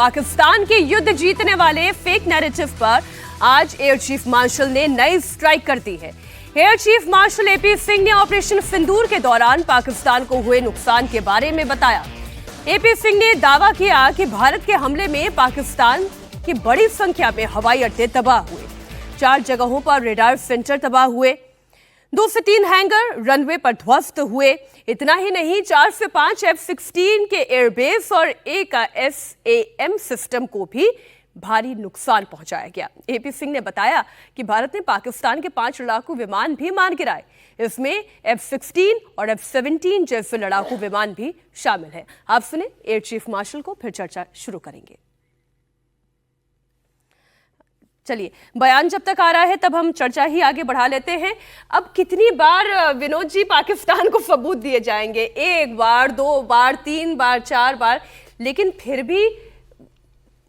पाकिस्तान के युद्ध जीतने वाले फेक नैरेटिव पर आज एयर चीफ मार्शल ने नई स्ट्राइक कर दी है। Air chief marshal AP Singh ने ऑपरेशन सिंदूर के दौरान पाकिस्तान को हुए नुकसान के बारे में बताया। एपी सिंह ने दावा किया कि भारत के हमले में पाकिस्तान की बड़ी संख्या में हवाई अड्डे तबाह हुए, 4 जगहों पर रेडार सेंटर तबाह हुए, 2 से 3 हैंगर रनवे पर ध्वस्त हुए। इतना ही नहीं, 4 से 5 F-16 के एयरबेस और एक SAM सिस्टम को भी भारी नुकसान पहुंचाया गया। एपी सिंह ने बताया कि भारत ने पाकिस्तान के 5 लड़ाकू विमान भी मार गिराए। इसमें F-16 और F-17 जैसे लड़ाकू विमान भी शामिल हैं। आप सुने एयर चीफ मार्शल को, फिर चर्चा शुरू करेंगे। चलिए, बयान जब तक आ रहा है तब हम चर्चा ही आगे बढ़ा लेते हैं। अब कितनी बार विनोद जी पाकिस्तान को सबूत दिए जाएंगे? 1 बार, 2 बार, 3 बार, 4 बार, लेकिन फिर भी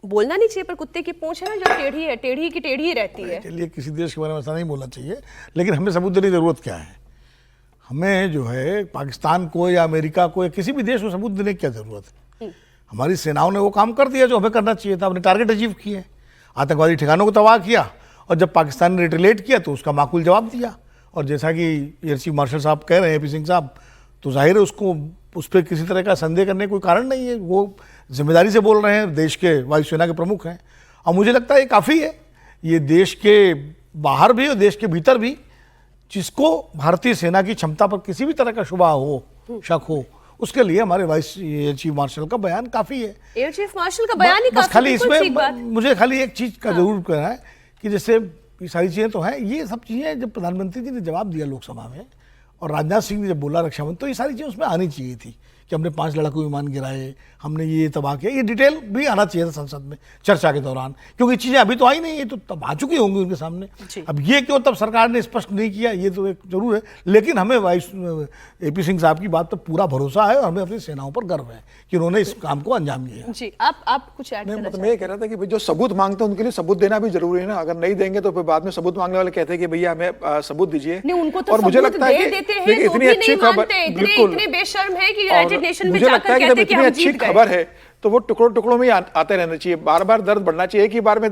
बोलना नहीं चाहिए, पर कुत्ते की पूंछ है ना जो टेढ़ी है, टेढ़ी की टेढ़ी ही रहती है। चलिए, किसी देश के बारे में ऐसा नहीं बोलना चाहिए, लेकिन हमें सबूत देने की जरूरत क्या है? हमें जो है पाकिस्तान को या अमेरिका को या किसी भी देश को सबूत देने की क्या जरूरत है? हमारी सेनाओं ने वो काम कर दिया जो हमें करना चाहिए था। अपने टारगेट अचीव किए, आतंकवादी ठिकानों को तबाह किया, और जब पाकिस्तान ने रिटेलिएट किया तो उसका माकूल जवाब दिया। और जैसा कि एयर चीफ मार्शल साहब कह रहे हैं, एपी सिंह साहब, तो जाहिर है उसको उस पर किसी तरह का संदेह करने कोई कारण नहीं है। वो जिम्मेदारी से बोल रहे हैं, देश के वायुसेना के प्रमुख हैं, और मुझे लगता है ये काफ़ी है। ये देश के बाहर भी और देश के भीतर भी जिसको भारतीय सेना की क्षमता पर किसी भी तरह का शुबा हो, शक हो, उसके लिए हमारे वाइस चीफ मार्शल का बयान काफ़ी है। एयर चीफ मार्शल का बयान ही काफी, खाली इसमें मुझे खाली एक चीज़ का जरूर कहना है कि जैसे ये सारी चीज़ें तो हैं, ये सब चीज़ें जब प्रधानमंत्री जी ने जवाब दिया लोकसभा में और राजनाथ सिंह ने जब बोला रक्षा मंत्री, तो ये सारी चीज़ें उसमें आनी चाहिए थी कि हमने 5 लड़ाकू विमान गिराए, हमने ये तबाह किया। ये डिटेल भी आना चाहिए था संसद में चर्चा के दौरान, क्योंकि चीज़ें अभी तो आई नहीं, ये तो तब आ चुकी होंगी उनके सामने। अब ये क्यों तब सरकार ने स्पष्ट नहीं किया, ये तो एक जरूर है। लेकिन हमें वाइस एपी सिंह साहब की बात पर पूरा भरोसा है और हमें अपनी सेनाओं पर गर्व है कि उन्होंने इस काम को अंजाम दिया। जी, आप कुछ ऐड करना मतलब मैं ये कह रहा था कि जो सबूत मांगते हैं उनके लिए सबूत देना भी जरूरी है ना। अगर नहीं देंगे तो फिर बाद में सबूत मांगने वाले कहते हैं कि भैया हमें सबूत दीजिए। और मुझे लगता है कि इतनी अच्छी खबर, इतने बेशर्म है कि यूनाइटेड नेशन में जाकर कि जब इतनी अच्छी खबर है तो वो टुकड़ों टुकड़ों में ही आते रहना चाहिए। बार बार दर्द बढ़ना चाहिए, एक ही बार में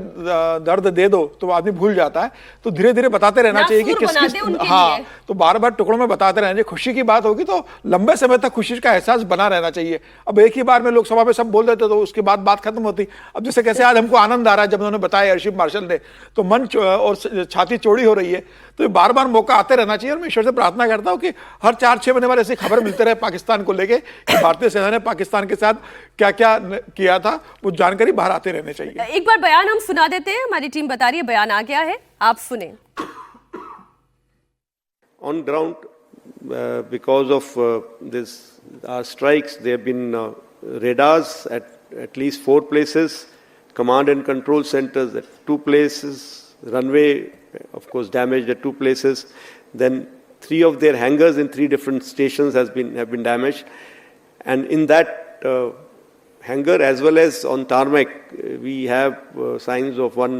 दर्द दे दो तो आदमी भूल जाता है। तो धीरे धीरे बताते रहना चाहिए कि किस हाँ, तो बार बार टुकड़ों में बताते रहना चाहिए। खुशी की बात होगी तो लंबे समय तक खुशी का एहसास बना रहना चाहिए। अब एक ही बार में लोकसभा में सब बोल देते तो उसके बाद बात खत्म होती। अब जैसे कैसे आज हमको आनंद आ रहा है जब उन्होंने बताया एयर चीफ मार्शल ने, तो मन और छाती चौड़ी हो रही है। तो बार बार मौका आते रहना चाहिए। और मैं ईश्वर से प्रार्थना करता हूं कि हर 4-6 महीने बाद ऐसी खबर मिलते रहे पाकिस्तान को लेके कि भारतीय सेना ने पाकिस्तान के साथ क्या क्या किया था, वो जानकारी बाहर आते रहने चाहिए। एक बार बयान हम सुना देते हैं, हमारी टीम बता रही है बयान आ गया है, आप सुने। On ground, because of this strikes, there have been radars at least 4 places, command and control centers at 2 places, runway of course damaged at 2 places, then 3 of their hangars in 3 different stations have been damaged, and in that hangar as well as on tarmac we have signs of one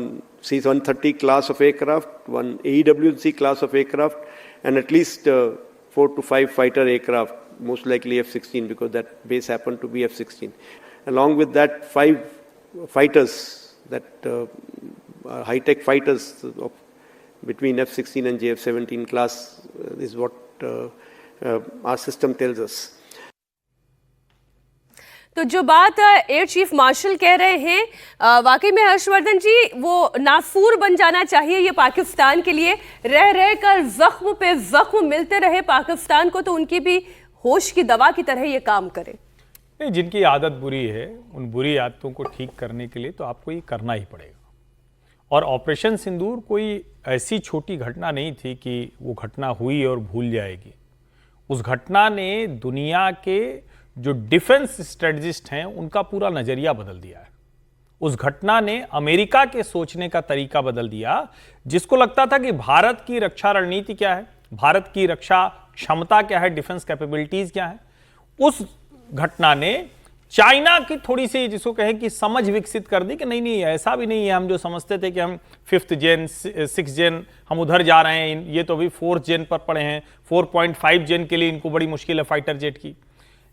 C-130 class of aircraft, one AEW&C class of aircraft, and at least 4 to 5 fighter aircraft, most likely F-16 because that base happened to be F-16. Along with that, 5 fighters that are high-tech fighters of between F-16 and JF-17 class is what our system tells us. तो जो बात air chief marshal कह रहे हैं, वाकई में हर्षवर्धन जी, वो नासूर बन जाना चाहिए ये पाकिस्तान के लिए। रह रह कर जख्म पे जख्म मिलते रहे पाकिस्तान को, तो उनकी भी होश की दवा की तरह ये काम करे। नहीं, जिनकी आदत बुरी है, उन बुरी आदतों को ठीक करने के लिए तो आपको ये करना ही पड़ेगा। और ऑपरेशन सिंदूर कोई ऐसी छोटी घटना नहीं थी कि वो घटना हुई और भूल जाएगी। उस घटना ने दुनिया के जो डिफेंस स्ट्रेटजिस्ट हैं उनका पूरा नज़रिया बदल दिया है। उस घटना ने अमेरिका के सोचने का तरीका बदल दिया। जिसको लगता था कि भारत की रक्षा रणनीति क्या है, भारत की रक्षा क्षमता क्या है, डिफेंस कैपेबिलिटीज क्या है, उस घटना ने चाइना की थोड़ी सी, जिसको कहें कि समझ विकसित कर दी कि नहीं नहीं ऐसा भी नहीं है। हम जो समझते थे कि हम 5th जेन 6th जेन हम उधर जा रहे हैं, ये तो अभी 4th जेन पर पड़े हैं, 4.5 जेन के लिए इनको बड़ी मुश्किल है फाइटर जेट की।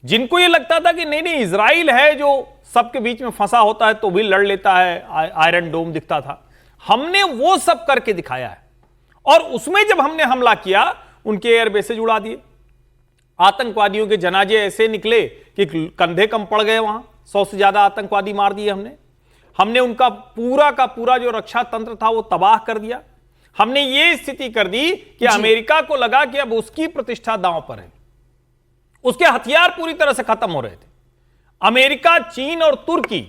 जिनको ये लगता था कि नहीं नहीं इजराइल है जो सबके बीच में फंसा होता है तो भी लड़ लेता है, आयरन डोम दिखता था, हमने वो सब करके दिखाया है। और उसमें जब हमने हमला किया, उनके एयरबेसेज उड़ा दिए, आतंकवादियों के जनाजे ऐसे निकले कि कंधे कम पड़ गए, वहां 100 से ज्यादा आतंकवादी मार दिए हमने उनका पूरा का पूरा जो रक्षा तंत्र था वो तबाह कर दिया। हमने ये स्थिति कर दी कि अमेरिका को लगा कि अब उसकी प्रतिष्ठा दांव पर है, उसके हथियार पूरी तरह से खत्म हो रहे थे। अमेरिका, चीन और तुर्की,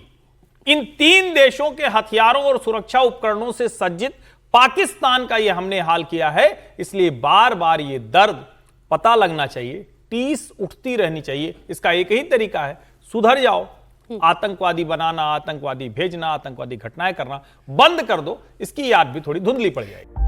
इन 3 देशों के हथियारों और सुरक्षा उपकरणों से सज्जित पाकिस्तान का यह हमने हाल किया है। इसलिए बार बार यह दर्द पता लगना चाहिए, टीस उठती रहनी चाहिए। इसका एक ही तरीका है, सुधर जाओ, आतंकवादी बनाना, आतंकवादी भेजना, आतंकवादी घटनाएं करना बंद कर दो, इसकी याद भी थोड़ी धुंधली पड़ जाएगी।